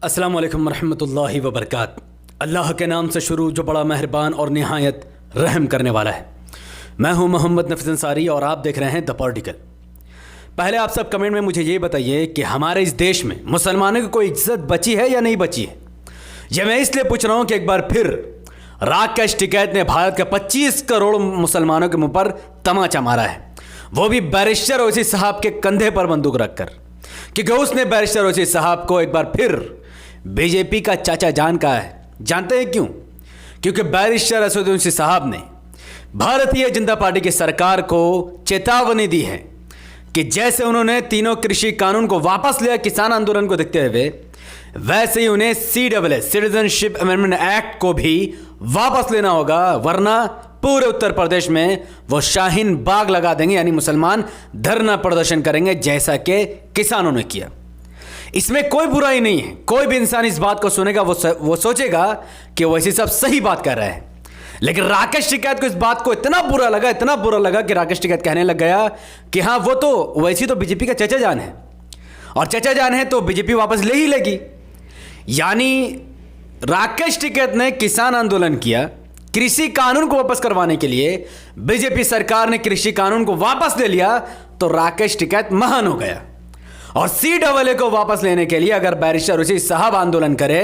अस्सलाम वालेकुम रहमतुल्लाहि व बरकात। अल्लाह के नाम से शुरू जो बड़ा मेहरबान और निहायत रहम करने वाला है। मैं हूं मोहम्मद नफीस अंसारी और आप देख रहे हैं द पॉलिटिकल। पहले आप सब कमेंट में मुझे ये बताइए कि हमारे इस देश में मुसलमानों की कोई इज्जत बची है या नहीं बची है। यह मैं इसलिए पूछ रहा हूं कि एक बार फिर राकेश टिकैत ने भारत के 25 करोड़ मुसलमानों के मुंह पर तमाचा मारा है, वो भी बैरिस्टर ओवैसी साहब के कंधे पर बंदूक रखकर, क्योंकि उसने बैरिस्टर ओवैसी साहब को एक बार फिर बीजेपी का चाचा जान कहा है। जानते हैं क्यों? क्योंकि बैरिस्टर असदुद्दीन ओवैसी साहब ने भारतीय जनता पार्टी की सरकार को चेतावनी दी है कि जैसे उन्होंने तीनों कृषि कानून को वापस लिया किसान आंदोलन को देखते हुए, वैसे ही उन्हें CAA सिटीजनशिप अमेंडमेंट एक्ट को भी वापस लेना होगा, वरना पूरे उत्तर प्रदेश में वो शाहीन बाग लगा देंगे, यानी मुसलमान धरना प्रदर्शन करेंगे जैसा कि किसानों ने किया। इसमें कोई बुराई नहीं है, कोई भी इंसान इस बात को सुनेगा वो सोचेगा कि ओवैसी सब सही बात कर रहे हैं। लेकिन राकेश टिकैत को इस बात को इतना बुरा लगा कि राकेश टिकैत कहने लग गया कि हाँ वो तो ओवैसी तो बीजेपी का चाचा जान है, और चाचा जान है तो बीजेपी वापस ले ही लेगी। यानी राकेश टिकैत ने किसान आंदोलन किया, कृषि कानून को वापस करवाने के लिए बीजेपी सरकार ने कृषि कानून को वापस ले लिया, तो राकेश टिकैत महान हो गया। और CAA को वापस लेने के लिए अगर बैरिस्टर ओवैसी साहब आंदोलन करे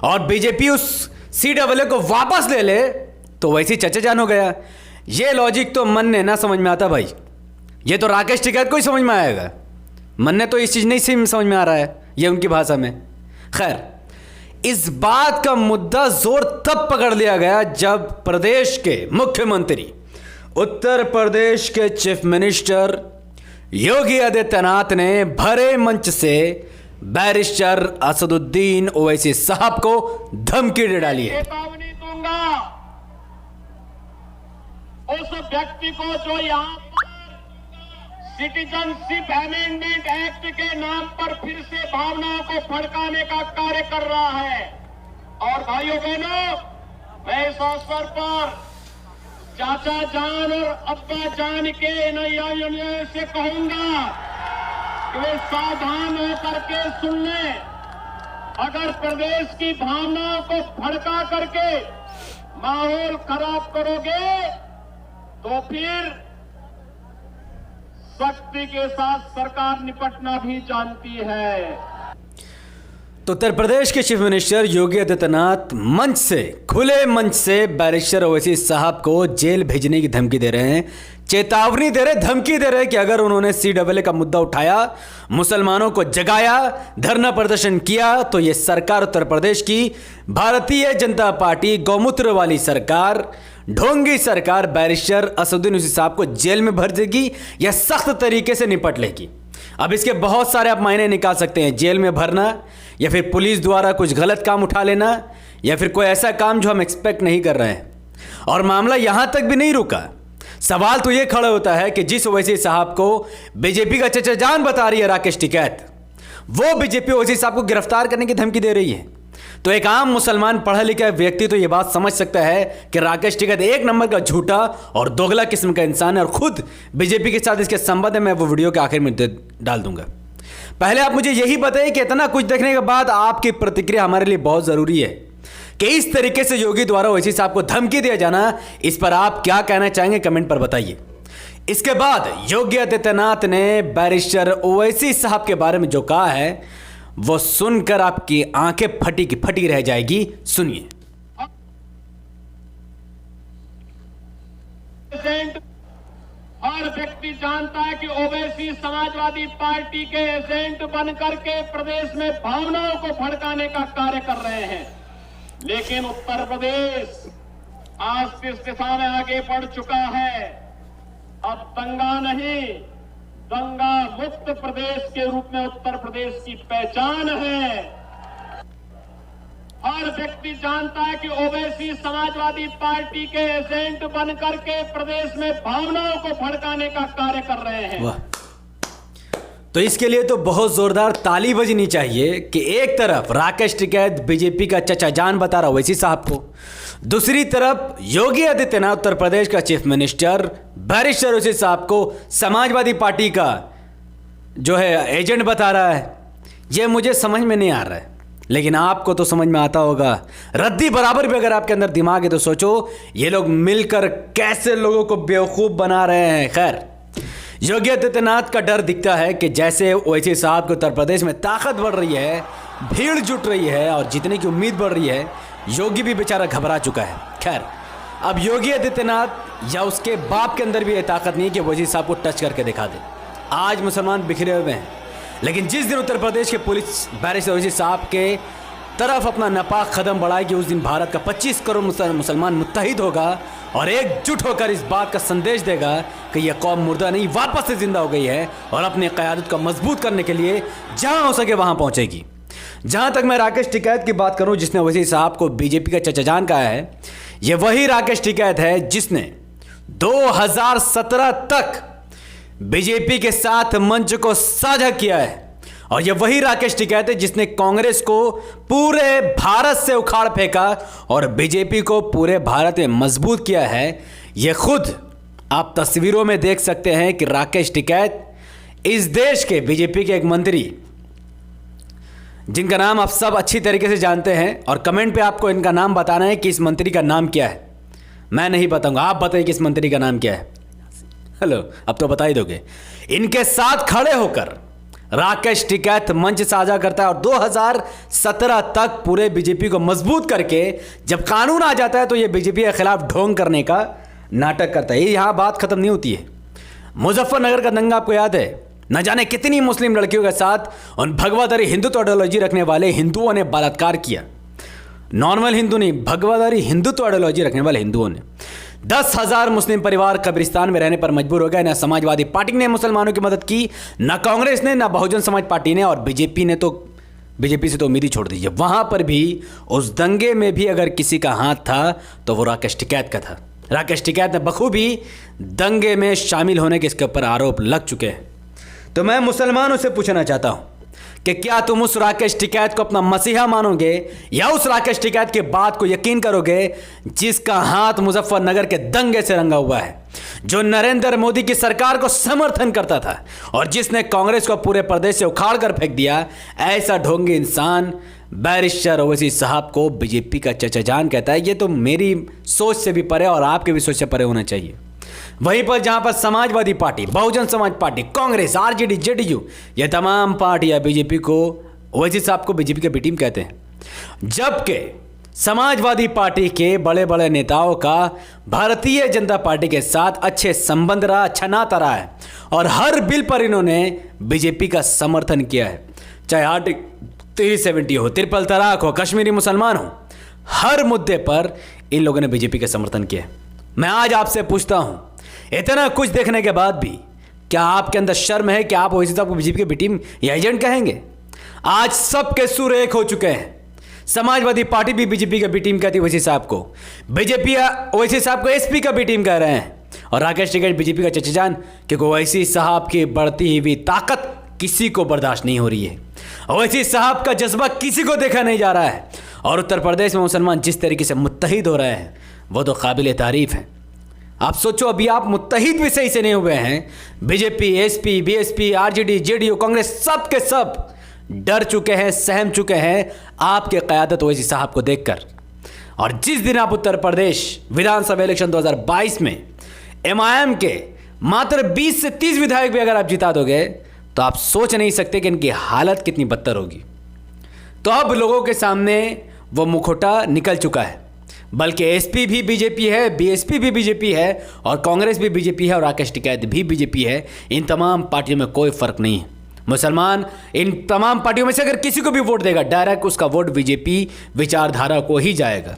और बीजेपी उस CAA को वापस ले ले तो वैसी चचा जान हो गया। ये लॉजिक तो मन ने ना समझ में आता भाई, ये तो राकेश टिकैत को ही समझ में आएगा। मन ने तो इस चीज़ नहीं समझ में आ रहा है, ये उनकी भाषा में। खैर, इस बात का मुद्दा जोर तब पकड़ लिया गया जब प्रदेश के मुख्यमंत्री, उत्तर प्रदेश के चीफ मिनिस्टर योगी आदित्यनाथ ने भरे मंच से बैरिस्टर असदुद्दीन ओवैसी साहब को धमकी दे डाली है। चेतावनी दूंगा उस व्यक्ति को जो यहाँ पर सिटीजनशिप अमेंडमेंट एक्ट के नाम पर फिर से भावनाओं को भड़काने का कार्य कर रहा है। और भाइयों बहनों, मैं इस अवसर पर चाचा जान और अब्बा जान के यूनियन से कहूंगा कि वे सावधान होकर के सुन लें। अगर प्रदेश की भावनाओं को भड़का करके माहौल खराब करोगे तो फिर सख्ती के साथ सरकार निपटना भी जानती है। तो उत्तर प्रदेश के चीफ मिनिस्टर योगी आदित्यनाथ मंच से, खुले मंच से बैरिस्टर ओवैसी साहब को जेल भेजने की धमकी दे रहे हैं, चेतावनी दे रहे, धमकी दे रहे कि अगर उन्होंने CAA का मुद्दा उठाया, मुसलमानों को जगाया, धरना प्रदर्शन किया, तो ये सरकार, उत्तर प्रदेश की भारतीय जनता पार्टी गौमूत्र वाली सरकार, ढोंगी सरकार, बैरिस्टर असदुद्दीन ओवैसी साहब को जेल में भर देगी या सख्त तरीके से निपट लेगी। अब इसके बहुत सारे आप मायने निकाल सकते हैं, जेल में भरना, या फिर पुलिस द्वारा कुछ गलत काम उठा लेना, या फिर कोई ऐसा काम जो हम एक्सपेक्ट नहीं कर रहे हैं। और मामला यहां तक भी नहीं रुका। सवाल तो यह खड़ा होता है कि जिस ओवैसी साहब को बीजेपी का चचा जान बता रही है राकेश टिकैत, वो बीजेपी ओवैसी साहब को गिरफ्तार करने की धमकी दे रही है। तो एक आम मुसलमान पढ़ा लिखा व्यक्ति तो यह बात समझ सकता है कि राकेश टिकैत एक नंबर का झूठा और दोगला किस्म का इंसान है, और खुद बीजेपी के साथ इसके संबंध में मैं वो वीडियो के आखिर में डाल दूंगा। पहले आप मुझे यही बताइए कि इतना कुछ देखने के बाद आपकी प्रतिक्रिया हमारे लिए बहुत जरूरी है कि इस तरीके से योगी द्वारा ओवैसी साहब को धमकी दिया जाना, इस पर आप क्या कहना चाहेंगे, कमेंट पर बताइए। इसके बाद योगी आदित्यनाथ ने बैरिस्टर ओवैसी साहब के बारे में जो कहा है वो सुनकर आपकी आंखें फटी की फटी रह जाएगी। सुनिए। हर व्यक्ति जानता है कि ओवैसी समाजवादी पार्टी के एजेंट बनकर के प्रदेश में भावनाओं को भड़काने का कार्य कर रहे हैं। लेकिन उत्तर प्रदेश आज किस दिशा में आगे बढ़ चुका है? अब दंगा नहीं, दंगा मुक्त प्रदेश के रूप में उत्तर प्रदेश की पहचान है। हर व्यक्ति जानता है कि ओवैसी समाजवादी पार्टी के एजेंट बनकर के प्रदेश में भावनाओं को भड़काने का कार्य कर रहे हैं। वाह, तो इसके लिए तो बहुत जोरदार ताली बजनी चाहिए कि एक तरफ राकेश टिकैत बीजेपी का चचा जान बता रहा ओवैसी साहब को, दूसरी तरफ योगी आदित्यनाथ उत्तर प्रदेश का चीफ मिनिस्टर बैरिस्टर ओवैसी साहब को समाजवादी पार्टी का जो है एजेंट बता रहा है। ये मुझे समझ में नहीं आ रहा है। लेकिन आपको तो समझ में आता होगा, रद्दी बराबर भी अगर आपके अंदर दिमाग है तो सोचो ये लोग मिलकर कैसे लोगों को बेवकूफ़ बना रहे हैं। खैर, योगी आदित्यनाथ का डर दिखता है कि जैसे ओवैसी साहब के उत्तर प्रदेश में ताकत बढ़ रही है, भीड़ जुट रही है और जीतने की उम्मीद बढ़ रही है, योगी भी बेचारा घबरा चुका है। खैर, अब योगी आदित्यनाथ या उसके बाप के अंदर भी ये ताकत नहीं है कि ओवैसी साहब को टच करके दिखा दे। आज मुसलमान बिखरे हुए हैं, लेकिन जिस दिन उत्तर प्रदेश के पुलिस बैरिस्टर ओवैसी साहब के तरफ अपना नापाक कदम बढ़ाएगी, उस दिन भारत का 25 करोड़ मुसलमान मुत्तहिद होगा और एकजुट होकर इस बात का संदेश देगा कि यह कौम मुर्दा नहीं, वापस से जिंदा हो गई है और अपने क़यादत को मजबूत करने के लिए जहां हो सके वहां पहुंचेगी। जहां तक मैं राकेश टिकैत की बात करूं, जिसने ओवैसी साहब को बीजेपी का चचा जान कहा है, यह वही राकेश टिकैत है जिसने 2017 तक बीजेपी के साथ मंच को साझा किया है, और यह वही राकेश टिकैत है जिसने कांग्रेस को पूरे भारत से उखाड़ फेंका और बीजेपी को पूरे भारत में मजबूत किया है। यह खुद आप तस्वीरों में देख सकते हैं कि राकेश टिकैत इस देश के बीजेपी के एक मंत्री, जिनका नाम आप सब अच्छी तरीके से जानते हैं, और कमेंट पे आपको इनका नाम बताना है कि इस मंत्री का नाम क्या है। मैं नहीं बताऊंगा, आप बताइए कि इस मंत्री का नाम क्या है। हेलो, अब तो बता ही दोगे। इनके साथ खड़े होकर राकेश टिकैत मंच साझा करता है और 2017 तक पूरे बीजेपी को मजबूत करके जब कानून आ जाता है तो ये बीजेपी के खिलाफ ढोंग करने का नाटक करता है। यहां बात खत्म नहीं होती है। मुजफ्फरनगर का दंगा आपको याद है, न जाने कितनी मुस्लिम लड़कियों के साथ उन भगवाधारी हिंदुत्व आइडियोलॉजी रखने वाले हिंदुओं ने बलात्कार किया। नॉर्मल हिंदू नहीं, भगवाधारी हिंदुत्व आइडियोलॉजी रखने वाले हिंदुओं ने 10,000 मुस्लिम परिवार कब्रिस्तान में रहने पर मजबूर हो गए। न समाजवादी पार्टी ने मुसलमानों की मदद की, न कांग्रेस ने, न बहुजन समाज पार्टी ने, और बीजेपी से तो उम्मीद ही छोड़ दीजिए। वहां पर भी उस दंगे में भी अगर किसी का हाथ था तो वो राकेश टिकैत का था। राकेश टिकैत ने बखूबी दंगे में शामिल होने के इसके ऊपर आरोप लग चुके हैं। तो मैं मुसलमानों से पूछना चाहता हूं कि क्या तुम उस राकेश टिकैत को अपना मसीहा मानोगे या उस राकेश टिकैत के बात को यकीन करोगे जिसका हाथ मुजफ्फरनगर के दंगे से रंगा हुआ है, जो नरेंद्र मोदी की सरकार को समर्थन करता था और जिसने कांग्रेस को पूरे प्रदेश से उखाड़ कर फेंक दिया। ऐसा ढोंगी इंसान बैरिस्टर ओवैसी साहब को बीजेपी का चचा जान कहता है। ये तो मेरी सोच से भी परे और आपके भी सोच से परे होना चाहिए। वहीं पर जहां पर Samajwadi party, Bahujan Samaj party, Congress, RJD, JDU, ये तमाम पार्टियां बीजेपी को, ओवैसी साहब को बीजेपी का बी टीम कहते हैं, जबकि समाजवादी पार्टी के बड़े बड़े नेताओं का भारतीय जनता पार्टी के साथ अच्छे संबंध रहा, अच्छा नाता रहा है और हर बिल पर इन्होंने बीजेपी का समर्थन किया है। चाहे आर्टिकल 370 हो, ट्रिपल तलाक हो, कश्मीरी मुसलमान हो, हर मुद्दे पर इन लोगों ने बीजेपी का समर्थन किया है। मैं आज आपसे पूछता हूं, इतना कुछ देखने के बाद भी क्या आपके अंदर शर्म है कि आप ओवैसी साहब को बीजेपी के बी टीम या एजेंट कहेंगे? आज सबके सुर एक हो चुके हैं। समाजवादी पार्टी भी बीजेपी का बी टीम कहती है ओवैसी साहब को, बीजेपी ओवैसी साहब को एसपी का बी टीम कह रहे हैं, और राकेश टिकैत बीजेपी का चचा जान, क्योंकि ओवैसी साहब की बढ़ती हुई ताकत किसी को बर्दाश्त नहीं हो रही है। ओवैसी साहब का जज्बा किसी को देखा नहीं जा रहा है और उत्तर प्रदेश में मुसलमान जिस तरीके से मुत्तहिद हो रहे हैं वो तो काबिल तारीफ है। आप सोचो, अभी आप मुत्तहिद भी सही से नहीं हुए हैं। BJP, SP, BSP, RJD, JDU, Congress सब के सब डर चुके हैं, सहम चुके हैं आपके क़यादत ओवैसी साहब को देखकर। और जिस दिन आप उत्तर प्रदेश विधानसभा इलेक्शन 2022 में एमआईएम के मात्र 20 से 30 विधायक भी अगर आप जिता दोगे तो आप सोच नहीं सकते कि इनकी हालत कितनी बदतर होगी। तो अब लोगों के सामने वो मुखौटा निकल चुका है, बल्कि एसपी भी बीजेपी है, बीएसपी भी बीजेपी है और कांग्रेस भी बीजेपी है और राकेश टिकैत भी बीजेपी है। इन तमाम पार्टियों में कोई फर्क नहीं है। मुसलमान इन तमाम पार्टियों में से अगर किसी को भी वोट देगा, डायरेक्ट उसका वोट बीजेपी विचारधारा को ही जाएगा।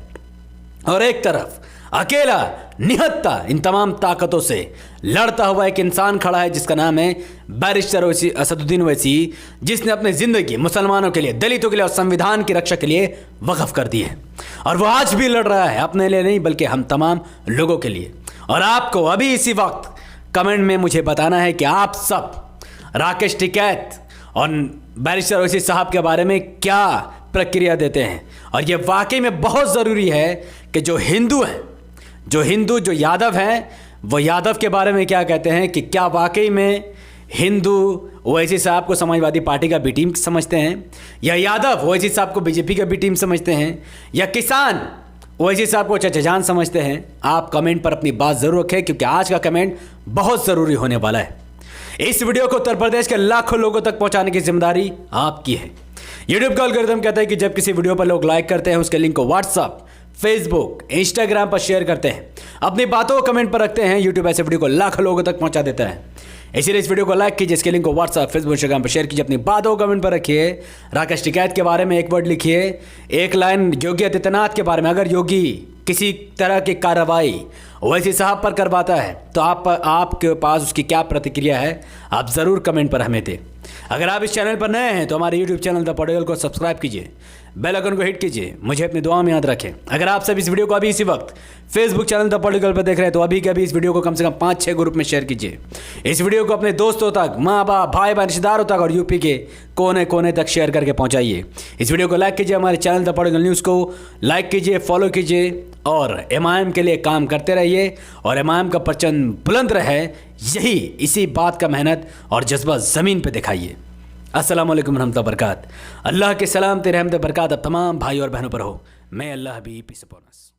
और एक तरफ अकेला निहत्ता इन तमाम ताकतों से लड़ता हुआ एक इंसान खड़ा है जिसका नाम है बैरिस्टर असदुद्दीन ओवैसी, जिसने अपनी जिंदगी मुसलमानों के लिए, दलितों के लिए और संविधान की रक्षा के लिए वक्फ कर दी है। और वो आज भी लड़ रहा है, अपने लिए नहीं बल्कि हम तमाम लोगों के लिए। और आपको अभी इसी वक्त कमेंट में मुझे बताना है कि आप सब राकेश टिकैत और बैरिस्टर ओवैसी साहब के बारे में क्या प्रक्रिया देते हैं। और ये वाकई में बहुत ज़रूरी है कि जो हिंदू हैं, जो यादव हैं, वो यादव के बारे में क्या कहते हैं कि क्या वाकई में हिंदू ओवैसी साहब को समाजवादी पार्टी का बी टीम समझते हैं, या यादव ओवैसी साहब को बीजेपी का बी टीम समझते हैं, या किसान ओवैसी साहब को चचा जान समझते हैं, आप कमेंट पर अपनी बात जरूर रखें, क्योंकि आज का कमेंट बहुत ज़रूरी होने वाला है। इस वीडियो को उत्तर प्रदेश के लाखों लोगों तक पहुंचाने की जिम्मेदारी आपकी है। यूट्यूब का एल्गोरिथम कहता है कि जब किसी वीडियो पर लोग लाइक करते हैं, उसके लिंक को व्हाट्सअप, फेसबुक, इंस्टाग्राम पर शेयर करते हैं, अपनी बातों को कमेंट पर रखते हैं, यूट्यूब ऐसे वीडियो को लाखों लोगों तक पहुंचा देता है। इसीलिए इस वीडियो को लाइक कीजिए, इसके लिंक को व्हाट्सअप, फेसबुक, इंस्टाग्राम पर शेयर कीजिए, अपनी बातों को कमेंट पर रखिए। राकेश टिकैत के बारे में एक वर्ड लिखिए, एक लाइन योगी आदित्यनाथ के बारे में। अगर योगी किसी तरह की कार्रवाई ओवैसी साहब पर करवाता है तो आपके पास उसकी क्या प्रतिक्रिया है, आप ज़रूर कमेंट पर हमें दें। अगर आप इस चैनल पर नए हैं तो हमारे यूट्यूब चैनल द पॉलिटिकल को सब्सक्राइब कीजिए, बेल आइकन को हिट कीजिए, मुझे अपनी दुआ में याद रखें। अगर आप सब इस वीडियो को अभी इसी वक्त फेसबुक चैनल द पॉलिटिकल पर देख रहे हैं तो अभी के अभी इस वीडियो को कम से कम 5-6 ग्रुप में शेयर कीजिए। इस वीडियो को अपने दोस्तों तक, माँ बाप, भाई बहन, रिश्तेदारों तक और यूपी के कोने कोने तक शेयर करके पहुंचाइए। इस वीडियो को लाइक कीजिए, हमारे चैनल द पॉलिटिकल न्यूज़ को लाइक कीजिए, फॉलो कीजिए और एमआईएम के लिए काम करते रहिए और एमआईएम का परचम बुलंद रहे। यही इसी बात का मेहनत और जज्बा ज़मीन पे दिखाइए। अस्सलाम वालेकुम रहमतुल्लाहि व बरकात। अल्लाह के सलाम तेरे रहमत बरकात अब तमाम भाई और बहनों पर हो। मैं अल्लाह हबीब पीस अपॉन अस।